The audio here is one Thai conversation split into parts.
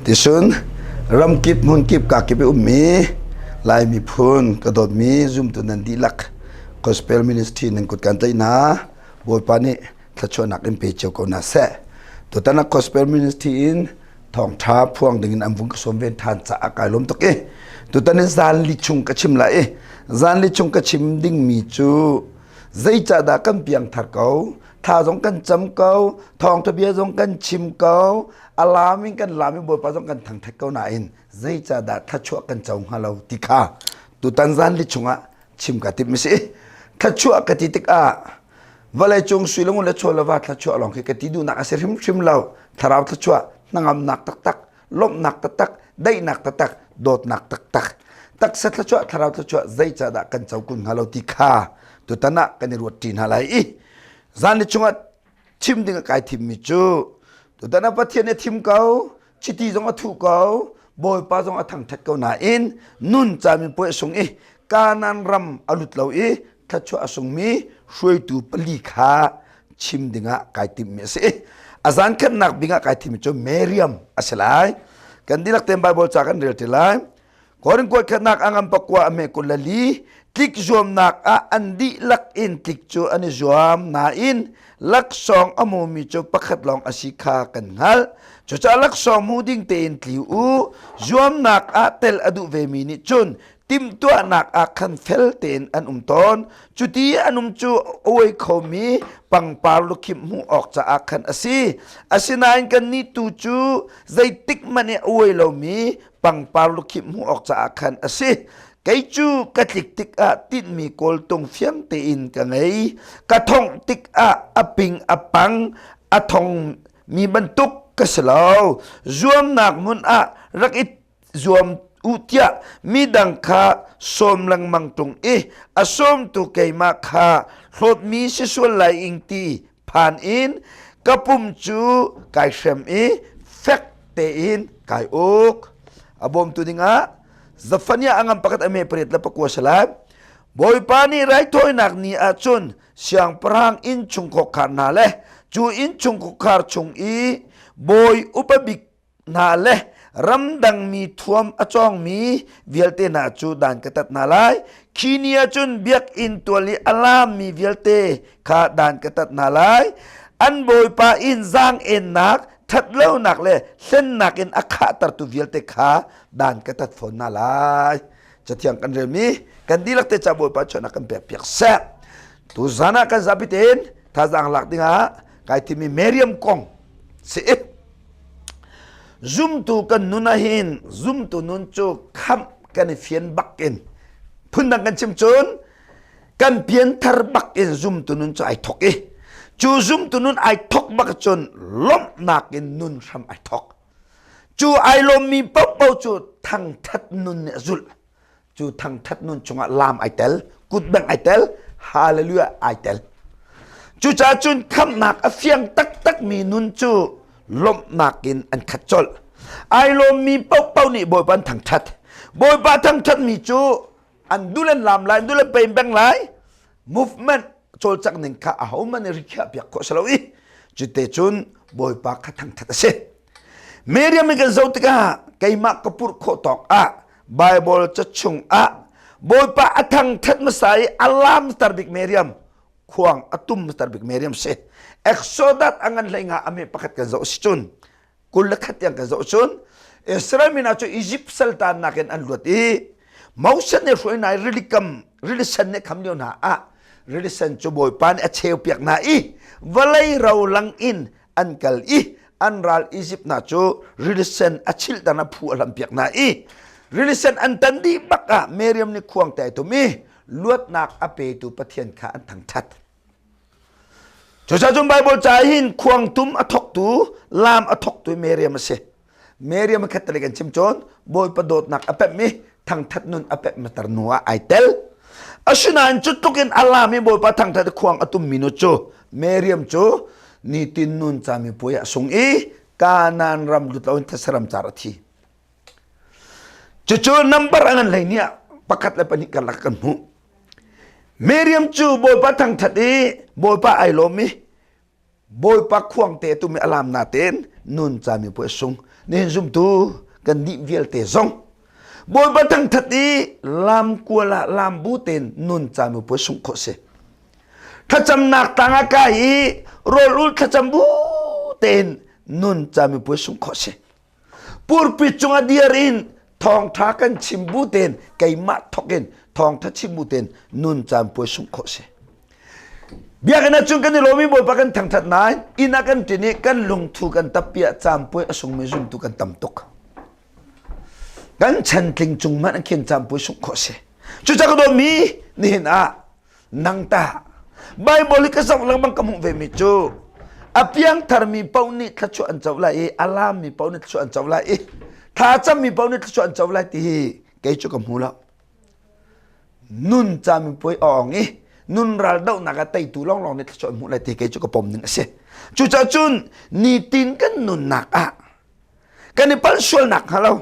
ติซุนรำกิบมุนกิบกากิบอุมมีลายมีพูนกระโดดมีซุมตุนันดีลักกอสเปลมินิสทรีนังกุดกันใจนะบอยปานี่ถ้าชวนนักเอ็มพีเจ้าก็น่าเสะตัวตั้งนักกอสเปลมินิสทรีนทองท้าพวงดึงอันวุ้งกสมเวนทานจะอากาศลมตกตัวตั้งนั้นซานลิชุงกระชิมละซานลิชุงกระชิมดิ่งมีจูใจจะด่ากันเปียงทัดเขาถ้าสงกันจำเขาทองทะเบียนสงกันชิมเขาอาลามิกันลามิบอยปาสงกันทางทักเขาหน่ายใจจะด่าถ้าชั่วกันเจ้าฮาเราติกาตัวตั้งซานลิชุงะชิมกะติมิสิถ้าชั่วกะติติกาวันเลยจงสุยลงเลยชั่วละว่าถ้าชั่วลองคือกะติดูนักเสริมชิมเราถ้าเราถ้าชั่วนังนักตักตักลมนักตักตักได้นักตักตักโดดนักตักตักตักเสร็จถ้าชั่วถ้าเราถ้าชั่วใจจะด่ากันเจ้ากุนฮาเราติกาตัวตั้งนักกันในรวดจีนฮาไลซานลิชุงะชิมดึงกายทิมมิจูตัวตั้งนักปะเทียนในทิมเขาชิตีจงอถูกเขาบอยปาจงอทางทักเขาหนาอินนุ่นจะมีป่วยสงการนันรำอลุดเหล่าถ้าชั่วสงมีช่วยตูปลีขาชิมดึงกายทิมมิสิอาจารย์ขันนักบิงกายทิมมิจูเมริยมอาศัยกันดีนักเต็มไบเบิลจากกันเรียลที่ไลก่อนกวดขันนักอังปักว่าอเมกุลลีติกจวมนักอันดีลักอินติกจูอันจวมนาอินลักสองอโมมิจูปักขัดลองอสิกากันฮัลจูจะลักสองมูดิ้งเตนทลิวจวมนักเตลอดุเวมินิจุนติมตัวนักคันเฟลเตนอันตอนจุดีอันจูอวยเขามีปังปาลุคิมหูออกจากคันอสินายกันนี่ตูจูใจติกมันอวยเรามีปังปาลุคิมหูออกจากคันอสิไกจูกะติกติกติดมีโกลตงเฟียงเตอินกันไงกะทองติกปิงปังทองมีบรรทุกกะสลาวจวมนักมุนรักอิจวมอุตยะมีดังคาสมลังมังตรงสมตุเกยมาคาโหดมีสิสวลไหลอิงตีผ่านอินกะปุ่มจูกายเชมเฟกเตอินกายอกอบมตุดิงZafanya angam pakat ame perit la pakwa salam boy pani rai toy nak ni achun siang perang in chung kokar na le chu in chung kokar chung boy upabik na le ramdang mi thuam achong mi vialte na chu dan katat na lai kini achun biak in tuali alam mi vialte kha dan katat na lai an boy pa in zang en nakทัดเล่าหนักเลยเส้นหนักอินอาคาตรตุวิลเตคาด่านกระตัดฝนน่าลายจะเที่ยงกันเรื่องนี้กันดีลักเตจับบ่อยปัจจุบันกันเปียกแซ่ตุซานากันจับพิเตนถ้าจังหลักดิ้งกายที่มีเมริยมกงเสียซุ่มตูกันนุนหินซุ่มตูนุนโจคำกันเฟียนบักอินพุ่นดังกันชิมจนกันเพียนทาร์บักอินซุ่มตูนุนโจไอทอกจูซุมตุนุนไอทอกบักจนล้มนักอินนุนทำไอทอกจูไอลมมีเป้าเป้าจูทางทัดนุนเนี่ยจุลจูทางทัดนุนจงลามไอเตลกุดแบงไอเตลฮาเลลูยาไอเตลจูจ่าจุนคำนักเฟียงตักมีนุนจูล้มนักอินอันขัดจลไอลมมีเป้าเป้านี่บอยปันทางทัดบอยปันทางทัดมีจูอันดูเล่นลามลายดูเล่นเป็นแบงลาย movementโจลจากหนึ่งข้าเอามันริกาเปียกโคสลาวีจุดเตจุนบอยปากขัดทางทัดเสเมียมีกันเจ้าติกาไก่มักกระปุกโคตอกไบเบิลจะชงบอยปากทางทัดมาใส่อัลลามสตาร์บิกเมียมควงอัตุมสตาร์บิกเมียมเสเอ็กโซดัตอังันเลยงาอเมปักขัดกันเจ้าสิจุนกุลขัดยังกันเจ้าจุนอิสราเอลมีน่าจะอียิปต์สัลตานนักอันลวดมาอุสันเนี่ยช่วยนายริลิสันเนี่ยคำเดียวนะRilisan cuboy pan at chew piak na walay raw lang in ankal an ral isip na chu rilisan at chil na pu alam piak na rilisan an tandi baka Miriam ni kuang tayo tumi luat nak ape tu patian ka an tang tat Chosajong Bible chahin kuang tum atok tu lam atok tu Miriam se Miriam kataligan chimchon boy padot nak apep mi tang tat nun apep matarnuwa ay tel Asunan cutukin alami boy patang tadi kuang atum minucho Miriam cho ni tinun sami poya sung kanan ram lutawin tasaram charati cucu number angan lainnya pakat lepan ikalakan mu Miriam cho boy patang tadi boy pa ay lomi boy pa kuang te tu mi alam natin nun sami poya sung นี่ซุมตูกันดิเวลเตซองบนบัตังทัดอีลามกัวละลามบูเตนนุนจามุปสุงโคเซถ้าจำนักต่างอากาศโรลุลถ้าจำบูเตนนุนจามุปสุงโคเซปูรปิจุงอดีรินทองทากันชิมบูเตนไกมาทอกเกนทองทัชิมบูเตนนุนจามปุสุงโคเซเบียกันนะจุงกันนี่โลมีบ่ปะกันทั้งทัดนายอินักันตินี่กันลงทุกันตะเปียจามปุอสุงเมซุมตุกันตำตกกันฉันติงจุงมันเขียนจามปุสุงโคเซจุจักโดมีนี่นะนังตาไบเบิลก็สักลังบังกมุเวมิจูอเปียงทาร์มีปาวนิทัชอันเจ้าละอัลลามมีปาวนิทัชอันเจ้าละถ้าจำมีปาวนิทัชอันเจ้าละที่เกยจุกมูละนุนจามีป่วยอ่องนุนรัลดาวนักไตตูลองเนี่ยชวนมุลที่เกยจุกปมหนึ่งเสียจุจ้าจุนนี่ตินกันนุนนักกันนี่พัลชวลนักฮะเรา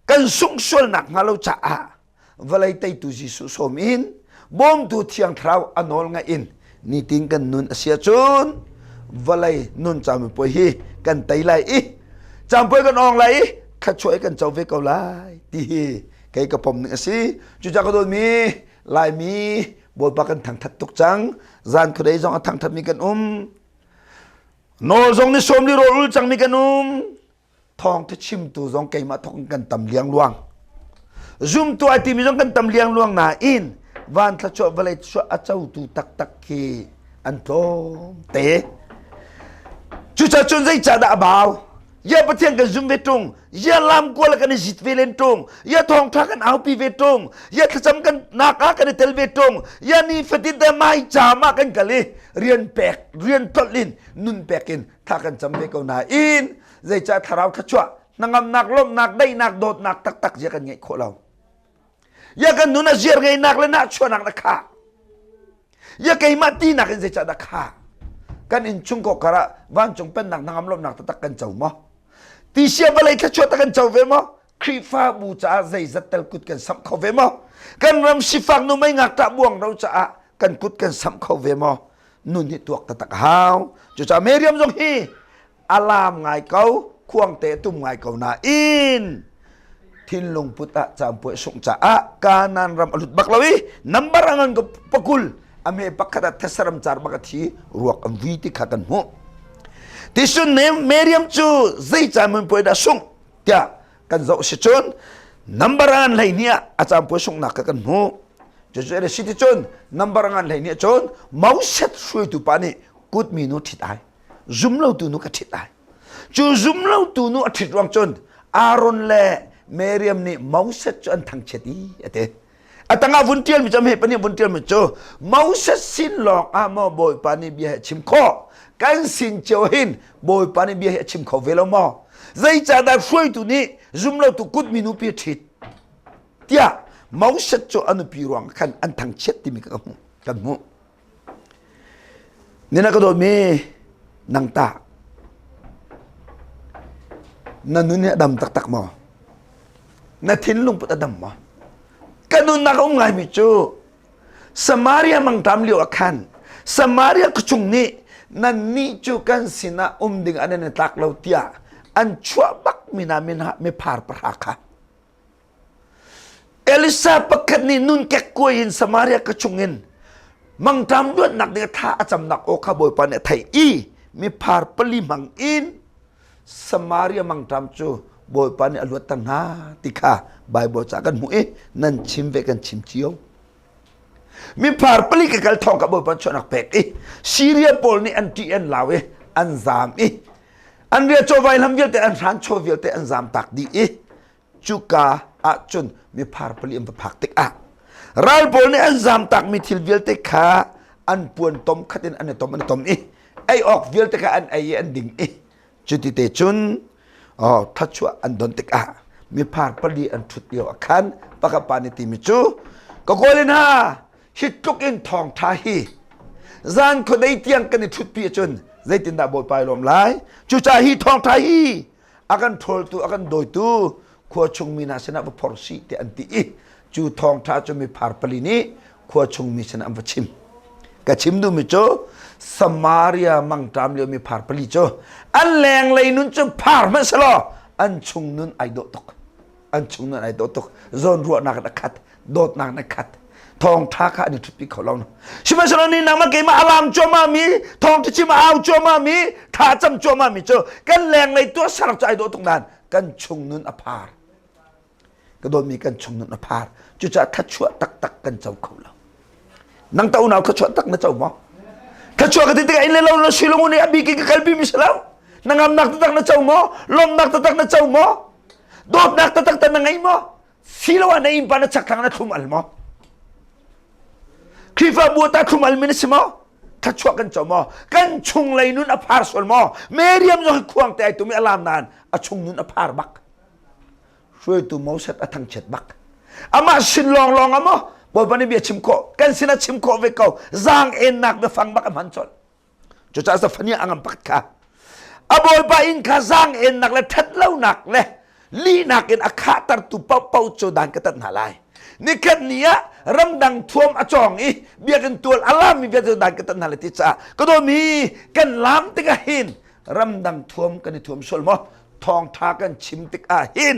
กันสุงชวลนักฮะเราจ้าเวลาไตตูจิสุสมินบอมตูเทียงทราวอันนอลงอินนี่ตินกันนุนเสียจุนเวลานุนจามีป่วยกันไตไลจำป่วยกันอ่องไลข้าช่วยกันเจ้าเวกเอาไลที่เกยกระผมหนึ่งสิจุจักโดนมีลายมีบทปากันทางทัดตุกจังจานคนใดจงทางทัดมีกันโนจงนี่สมลิโรลจังมีกันทองที่ชิมตัวจงเกยมาทองกันตำเลียงลวงซุมตัวไอติมีจงกันตำเลียงลวงนาอินวันทัดช่วยเวลาช่วยอาเจ้าตูตักคีอันโตเตจุจักจุนใจจัดบ่าวอย่าไปเที่ยงกันซุมเวตงอย่าลามกวลกันจิตเวเลนตงอย่าทองทักกันเอาปีเวตงอย่าทำกันนักกันเทลเวตงอย่านี่ฟติดแต่ไม่จามากันกันเลยเรียนแปกเรียนตลินนุนแปกินทักกันจำเวกเอาหน้าอินใจจะทาราวทัชวะนังนักลมนักได้นักโดดนักตักอย่ากันไงโคเราอย่ากันนุนเสียไงนักเลยนักชวนนักนักขาอย่ากันมาตีนักใจจะนักขากันอินชุงก็กระวันจงเป็นนักนังลมนักตักกันเจ้ามั้งที่เสียเวลาที่ชดตะกันเจ้าเวมอครีฟ้าบูชาใจจัดเตลกุดกันสัมเขาเวมอกันรำสิฟังนุ่มไม่งักตะบ่วงเราจะกันกุดกันสัมเขาเวมอนุ่นที่ตัวตะหาวจุจ่าเมริยมจงฮีอารามไงเขาควงเตะตุ้มไงเขานาอินทินลงพุทธจามป่วยสงจ่าการนันรำอลุดบักลาวีนับรังันกับปกุลอเมปักขัดเทสรมจารบักทีรวกอันวิติขักันหัวที่สุดเนี่ยเมริยมจูใจจามันป่วยดาส่งเดียกันจะอุชนนับรังันไหเนี่ยอาจารย์ป่วยส่งนักกันหัวจะเจอเรื่องสิทธิชนนับรังันไหเนี่ยชนมาอุเสตช่วยตุปานี่กุดมีนุทิดไอซุมเล่าตุนุกัทิดไอจูซุมเล่าตุนุอทิดวังชนอารอนเล่เมริยมนี่มาอุเสตจนทั้งเฉดีเอเอตั้งอาวุธเทียนมิจำเหตุปนิวุธเทียนมิจโจมาอุเสตสินหลอกอามาบ่อยปานี่เบียชิมข้อกันสินเจ้าหินบ่อยปานี่เบียชิมข้อเวลามาใจจะได้ช่วยตุนี้ซุมเล่าตุกุดมีนุพิทิดเดียมาอุเสตจอนุพิรวงขันอันทั้งเฉดที่มีกันมุนี่นักโดมีนังตานั่นนู่นเนี่ยดำตักมานั่นทิ้งลงปุตตะดำมากันนู่นนักองไงมิจูสมารียมังทำเลี้ยวขันสมารียกจุงนี่นั่นนี่จูกันสินะดิ่งอันนั้นตักเราเตียอันชัวบักมินามินะไม่พาร์ปรากะเอลิซาปักกันนี่นู่นแกกวยอินสมารียกจุงอินมังทำด้วยนักเดือดท่าอาจำนักโอคาบอยปานไทยอีมีพาร์ปลีมังอินสมารียมังทำจูบอยปานอลวดตังหาติกาใบบอจากกันมุเอนั่นชิมเวกันชิมเจียวมีพาร์ปลีกับทองกับบอยปานชนักเป็กซีเรียปอลนี่อันที่อันลาวอันซามอันเรียโจไวลำเวียลแต่อันรันโชเวียลแต่อันซามตักดีจูกาอาจุนมีพาร์ปลีอันพักติกรัลปอลนี่อันซามตักมีทิลเวียลแต่ขาอันปวนตมขัดินอันตมไอออกเวียลแต่ขาอันไออันดิ่งจุดที่เตจุนทัชวอันดนติกมีพาร์ปลีอันทุดเดียวขันปากปานิติมิจูก็โกลินฮาฮิตตุกินทองทาฮีจานคนได้เตียงกันในทุดปีจุนใจตินดาบอยไปลมไหลจูจ่าฮีทองทาฮีอากันทอลตูอากันโดยตูขวชงมีนาชนะบพอร์ซีเตอันตีจูทองทาจูมีพาร์ปลีนี้ขวชงมีชนะบชิมกะชิมดูมิโจสมารียมังตามเลียวมีพาร์ปลีโจอันแรงเลยนุนจะพาร์มันสลอ อันชุงนุนไอโดตกอันชุงนุนไอโดตกซอนรัวนักนักขัดโดดนักนักขัดทองทาคะนี่ทุกปีเขาลองชิมาสลานี่นางมาเกมาอารามจัวมามีทองที่ชิมาเอาจัวมามีทาจำจัวมามีเจอกันแรงในตัวสลักใจโดตรงนั้นกันชุงนุนอภารก็โดนมีกันชุงนุนอภารจุจะทัดชั่วตักตักกันเจ้าเขาแล้วนังเต้าหนาวทัดชั่วตักนะเจ้าหมอทัดชั่วกันที่ไอ้เล่าเราชิลงนี่บีกิกัลบีมิสลาวนังอำนักตักนะเจ้าหมอลมนักตักนะเจ้าหมอโดดนักตักแต่นังไงหมอสิลวานอิมปานะจักทางนะทุมอัลหมอคริฟาบัวตาทุมอัลมินิสหมอทัดชั่วกันเจ้าหมอกันชุงเลยนุนอภารส่วนหมอเมเรียมจะควงแต่ตัวมีอารามนานอชุงนุนอภารบักช่วยตัวมอสัตอทังเจ็ดบักอามาสินลองอามาบอกว่านี่เบียชิมโคกันสินะชิมโคเวกเอาจางเอ็นนักเบฟังบักมันจนจุดจ้าสฟันยาอังปักค่ะอาบอยปาอินข้าจางเอ็นนักเลยทัดเล่านักเลยลีนักเอ็นอาคาตัดตุเป่าโจดันกตัดหาลายนี่แค่นี้รำดังท่วมอจองอีเบียกันตัวอัลลามีเบียกันดันกตัดหาลายที่จ้าก็โดมีกันล้ำติกะหินรำดังท่วมกันท่วมสลมทองทากันชิมติกาหิน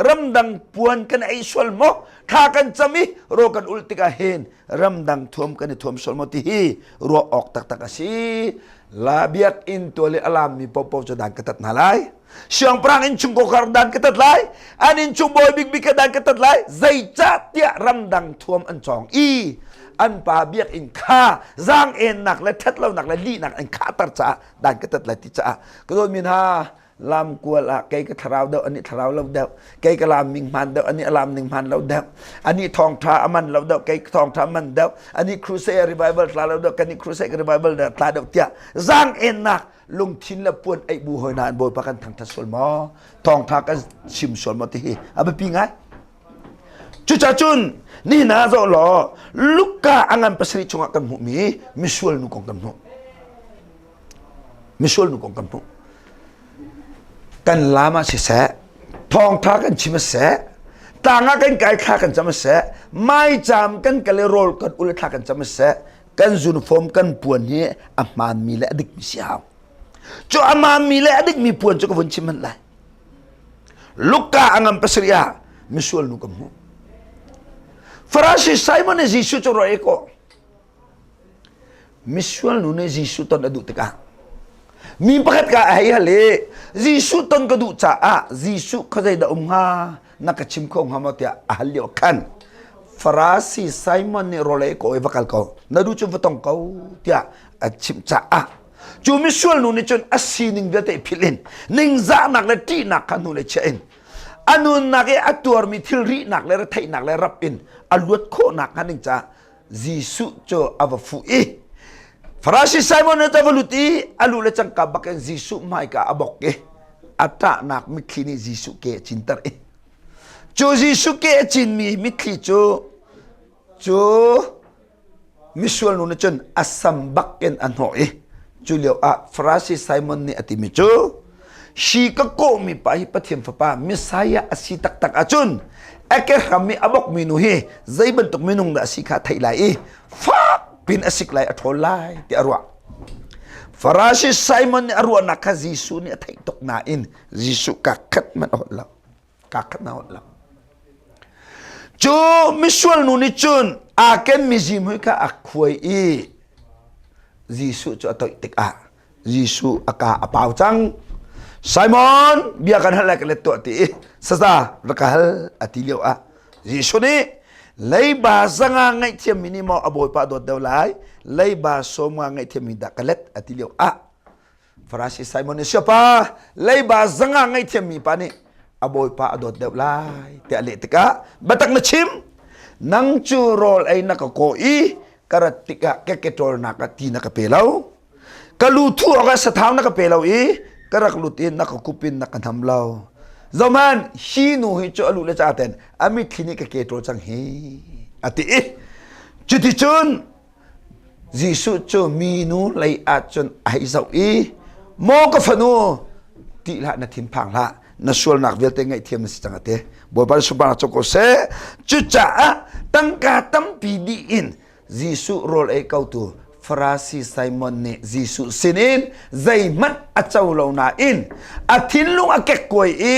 รำดังปวนกันไอสวลโมทากันจมิโรกันอุลติกาหินรำดังท่วมกันท่วมสวลโมติฮีรัวออกตักสีลาเบียกอินตัวเลอลามมีปอจะดันกตัดนาลายเชียงปรางอินชุงโกคาร์ดันกตัดลายอันอินชุงบอยบิกบิกดันกตัดลายใจจัดเตียรำดังท่วมอันจองอีอันปาเบียกอินคาจางเอ็นหนักและทัดเล่าหนักและลีหนักอันขาตัดจ้าดันกตัดลายติจ้าก็โดนมินฮาลามกัวละไกก็ทราวเดาอันนี้ทราวเราเดาไกก็ลามมิงมันเดาอันนี้ลามมิงมันเราเดาอันนี้ทองทามันเราเดาไกทองทามันเดาอันนี้ครูเซ่รีไวเบิลทาเราเดากันนี้ครูเซ่รีไวเบิลเดาทาเดาเตียจางเอ็นนักลงทินละปวนไอบูหอยนานบอยปะกันทางทัศน์มอทองทากันชิมสวนมอติฮีเอาไปปีไงจุจ่าจุนนี่นะเจ้าหล่อลูกกาอังอันภาษาชงกันหมูมีมิชวลนุกองกันหมูมิชวลนุกองกันหมูกันลามาเสะทองทากันชิมเสะต่างกันไก่ทากันจำเสะไม่จำกันกันเลยโรลกันอุลทากันจำเสะกันยูนิฟอร์มกันปวนนี้อามันมีและดิกมิเสียวจ้าอามันมีและดิกมีปวนจ้าก็วันชิมันเลยลูกกาอังอัมปัสริยามิสวลนุกัมหูฟราชิไซมอนเนจิสุจ้ารอยโกมิสวลนุเนจิสุตอนอดุติกามีประกาศให้ฮะเลยจิสุตนกระดูจ้าจิสุเขาใจดาฮานักชิมของฮามาเตียฮัลเลียกันฟราซิไซมอนเนโรเลโกเอวกัลเขานาดูจุดต้องเขาเตียชิมจ้าจูมิสวลนุนี่จนอาศีนิงเวทพิลินนิงจานักเลตีนักขันุเลเชนอันนู้นนักอัตัวมีทิลรีนักเลรไทยนักเลรับอินอัลวดโคนักขันิงจ้าจิสุโจอาวฟูอีฟราซิไซมอนเนตาวลุตีอัลูเลจังกับบักเอนจิสุไม่กะอบกเกอัตานักมิคลินีจิสุเกจินตร์เอจูจิสุเกจินมีมิคลิจูมิสวลนุนจนอัสซัมบักเอนอันโหเอจูเลียวอะฟราซิไซมอนนี่อติมิจูชีกโกมีไปปะเทียมฟ้ามิสายาอสิตักอาจุนเอเกรามีอบกมินุเฮใจบันตุกมินุงดาสิกาไทยไลฟ้าเป็นอสิกไลอัทโลไลที่อรัวฟราชิไซมอนนี่อรัวนักจิสุนี่ไทยตกนาอินจิสุกักขัดมันอดแล้วกักขัดมันอดแล้วจูมิสวลนุนิจุนอาเกนมิจิมุยกะอักควยอีจิสุจะต่อยติกอาจิสุอากาอปาวจังไซมอนเบียกันฮัลเลกเลตัวตีซาซารักฮัลอติเลียวอะจิสุนี่เลยบาสังไงเทียมมินิมออบอยปาดดเดวไลเลยบาสมไงเทียมมิดากเลตอติเลียวอะฟราซิไซมอนเนเชียปาเลยบาสังไงเทียมมีปานี่อบอยปาดดเดวไลเตอเลติกะบัตักนชิมนังจูโรลไอนักโกอีกระติกะแกเกตอลนักตีนักเปล่ากลูทูออกสถานนักเปล่าอีกระกลูตีนักคุปินนักทำเล่าzaman hinu hicho alu le chaten ami thini ka ke to chang he ati chuti chun jisu cho minu lai a chun ai zau i mo ka phanu ti la na thim phang la na sul nak vel te ngai thiam si chang ate bo ba su ba cho ko se chu cha tang ka tam pi di in jisu rol ai kau tu Farasi Simon ni Jisu sinin zaimat achau lo na in athin lung akek koi e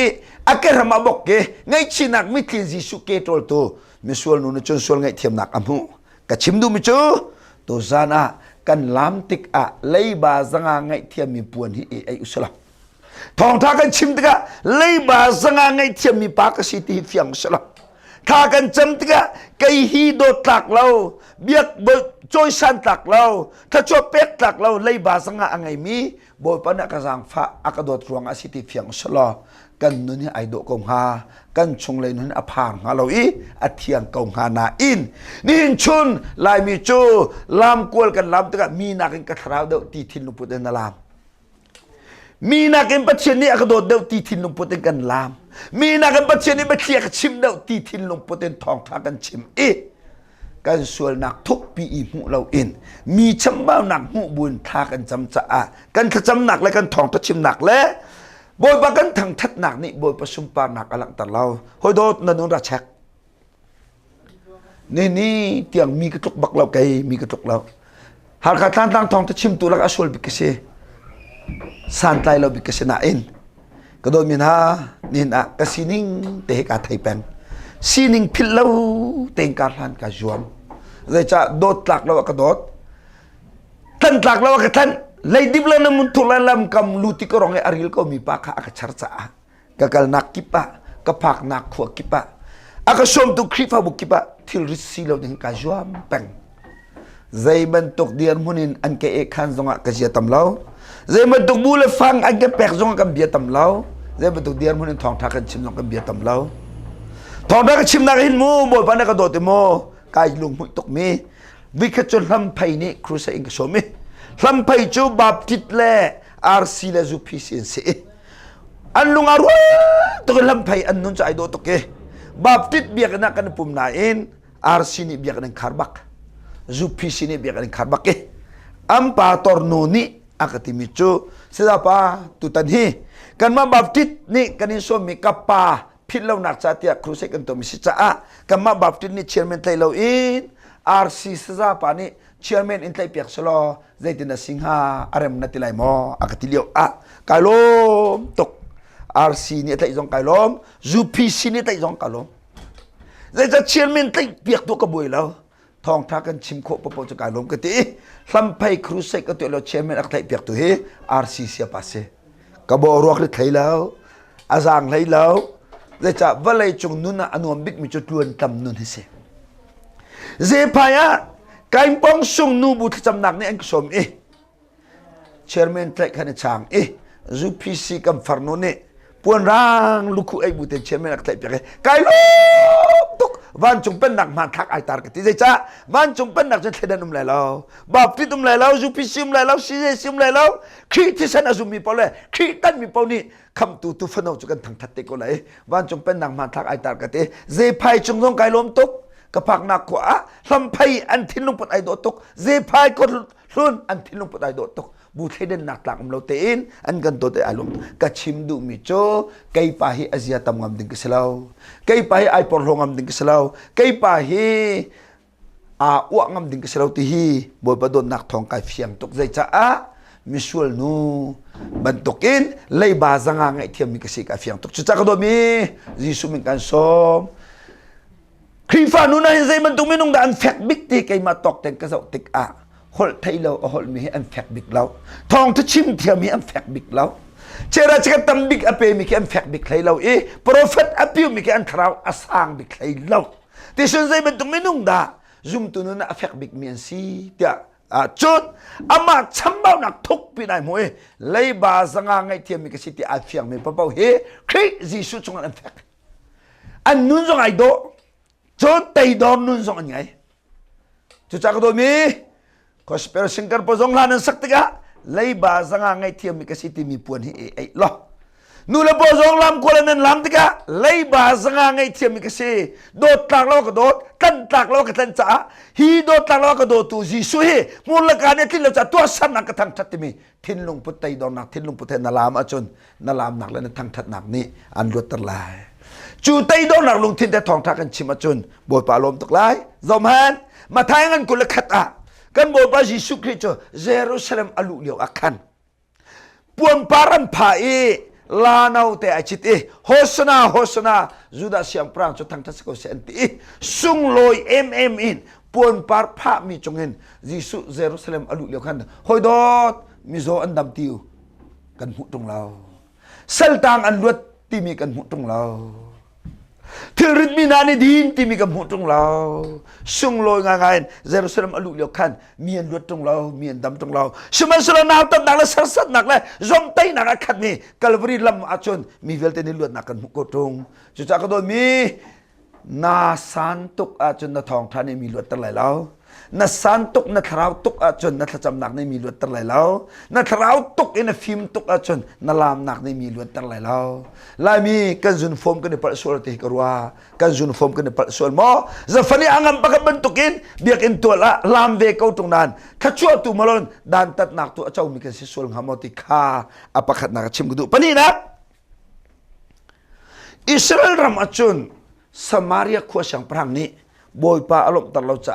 akerama bok ke ngai chinak mi thin Jisu ke tol to misual nu chon sol ngai thiam nak amu ka chimdu mi chu to zana kan lam tik a leiba zanga ngai thiam mi puan hi e ai usala thong tha kan chim tika leiba zanga ngai thiam mi pa ka siti fiang usala tha kan cham tika kai hi do tak lo biak bo choi san tak lo tha cho pek tak lo leiba zanga angai mi boy pa na ka jang fa akadot ruang a siti fiang usala kan nun hi ai do kong ha kan chung le nun a phang ha lo i a thiang kong ha na in ni hin chun lai mi chu lam kwal kan lam tika mi na kan ka thrau do ti thin lu put na lam mi na kan patchen ni akadot do ti thin lu put kan lam mi na kan patchen ni ba thia ka chim do ti thin lu put thong tha kan chim e kan sual nak thuk pi i mu lo in mi cham ba nak mu bun tha kan cham cha a kan tha cham nak le kan thong ta chim nak le boy ba kan thang that nak ni boy pa sum pa nak alang tar lao hoi dot na non ra chak ni tiang mi ka tuk bak lao kai mi ka tuk lao har ka tan tang thong ta chim tu lak asol bikase san tai lo bikase na in ka do min ha nin a ka sining te ka thai pen sining phil lo teng ka han ka juam zai cha dot lak lo ka dot tan lak lo ka tan Laidib la namun tulalam kam luti ko ronge aril ko mi pa ka charcha kakal nak kipa kapak nak khwa kipa aka som tu khifa bu kipa thil risi lo ding ka juam peng zai ban tok diar munin an ke e khan zonga ka jia tam law zai ban tok bu le fang an ke pek zonga kam bia tam law zai ban tok diar munin thong tha kan chim zonga kam bia tam law thong tha ka chim na hin mu bo pa na ka do te mo kai lung mu tok mi vikha chon lam phai ni cruise ing so mi lam phai chu baptit le RC le zu PCNC an lung aru to lam phai an nun cha ai do to ke baptit biak na kan pum na in RC ni biak nan kharbak zu PC ni biak nan kharbak ke am pa tor no ni akatimi chu sida pa tu tan hi kan ma baptit ni kan so mi kapa phit lo nak cha tia cruise kan to mi si cha a kan ma baptit ni chairman tai lo in RC sida pa ni chairman in tlai piak solo zaitina singha arem na tilai mo akatilio a kalom tok RC ni tlai jong kalom ZPC ni tlai jong kalom zaita chairman tlai piak to ka boi lo thong tha kan chim kho popo cha kalom ka ti hlam phai cruise ka to lo chairman ak tlai piak to he RC sia pase ka bo ruak le thai lo azang lai lo zaita valai chung nuna anuam big mi chu tuan tam nun he se ze phaya kain pong sung nu bu cham nak ni an som e chairman tlai khan chang e ZPC kam farno ne puan rang luku ai bu te chairman ak tlai pe kai lo tuk van chung pen nak man thak ai tar ka ti cha van chung pen nak chen thedan lai lo bap ti lai lo ZPC lai lo CC lai lo khi ti san azumi pole khi tan mi pau ni kham tu fanau chu kan thang that te ko lai van chung pen nak man thak ai tar ka te ze phai chung jong kai lom tuk kapak nak ko a sampai an thinlung pot ai do tok ze phai ko lun an thinlung pot ai do tok bu theden nak tak mlo tein an gan do te alum ka chim du mi cho kai pa hi azia tam ngam ding keselaw kai pa hi ai por ngam ding keselaw kai pa hi a wa ngam ding keselaw ti hi boy pa do nak thong kai fiang tok zai cha a misual nu ban tokin lei ba zanga ngai thiam mi ka si ka fiang tok cha ka do mi jisu min kan som Khifa nu na hin zai man tung minung da an fek big ti kai ma tok ten ka zau tik a hol thai lo hol mi an fek big law thong ta chim thiam mi an fek big law chera chika tam big ape mi ki an fek big thai law e prophet apiu mi ki an thrau asang big thai law ti sun zai man tung minung da zum tu nu na fek big mi an si tia a chut ama chambau nak thuk pi nai moi lei ba zanga ngai thiam mi ka si ti a fiang mi pa pau he khi jisu chung an fek an nun zong ai do cho tay don nun song angai chu cha ko mi gospel singer po jong lan sak tiga lei ba zanga ngai thiam mi ka siti mi puan hi ai lo nu le po jong lam ko len lam tiga lei ba zanga ngai thiam mi ka se dot tak lo ka dot tan tak lo ka tan cha hi dot tak lo ka do tu ji su hi mul la ka ne tin lo cha to san nak ka thang that mi thin lung put tay don nak thin lung put na lam a chun na lam nak le na thang that nak ni an lut tar lai chu tay do nak lung thin te thong tha kan chima chun boy pa lom tok lai zom han ma thai ngan ku le khat a กันบ่บายิสุคริสต์เยรูซาเล็มอลุเลียวอักคันปวนปารันพาเอลานาวเตอจิตโฮสนาโฮสนาจุดาเสียงปรางจุดทางทัศกเซนติซุงลอยอินปวนปาร์พามีจงเงินยิสุเยรูซาเล็มอลุเลียวคันฮอยดอดมิโซอันดัมติวกันหุตรงเราเซลตางอันลวดที่มีกันหุตรงเราถือริดมีนานิดินที่มีกันหุตรงเราซุงลอยง่ายๆเยรูซาเล็มอลุเลียวคันมีอันลวดตรงเรามีอันดำตรงเราสมัยสลานาวตัดหนักและสัดหนักและจมไตหนักขัดมีกัลวรีลำอาชนมีเวลเตนิลวดหนักกันหุกตรงจุดจากโดยมีนาสันตุกอาจนนาทองท่านมีลวดตะไหลแล้วนาสันตุกนาทราวตุกอาจนนาทจำหนักในมีลวดตะไหลแล้วนาทราวตุกอินฟิมตุกอาจนนาลามหนักในมีลวดตะไหลแล้วลายมีกันจุนฟอมกันในปัสสาวะที่กรัวกันจุนฟอมกันในปัสสาวะหมอจะฟันยังอังปะกันเป็นตุกินเบียกอินตัวละลามเวกเอาตรงนั้นข้าชั่วตัวมาลนดานตัดหนักตัวเจ้ามีกันสิส่วนหามอติคาอปะขัดหนักชิมกุดูปนี่นะอิสราเอลรำอาจุนสมาเรียขวช่างพรังนี้บอยปาอารมณ์ตลอดจะ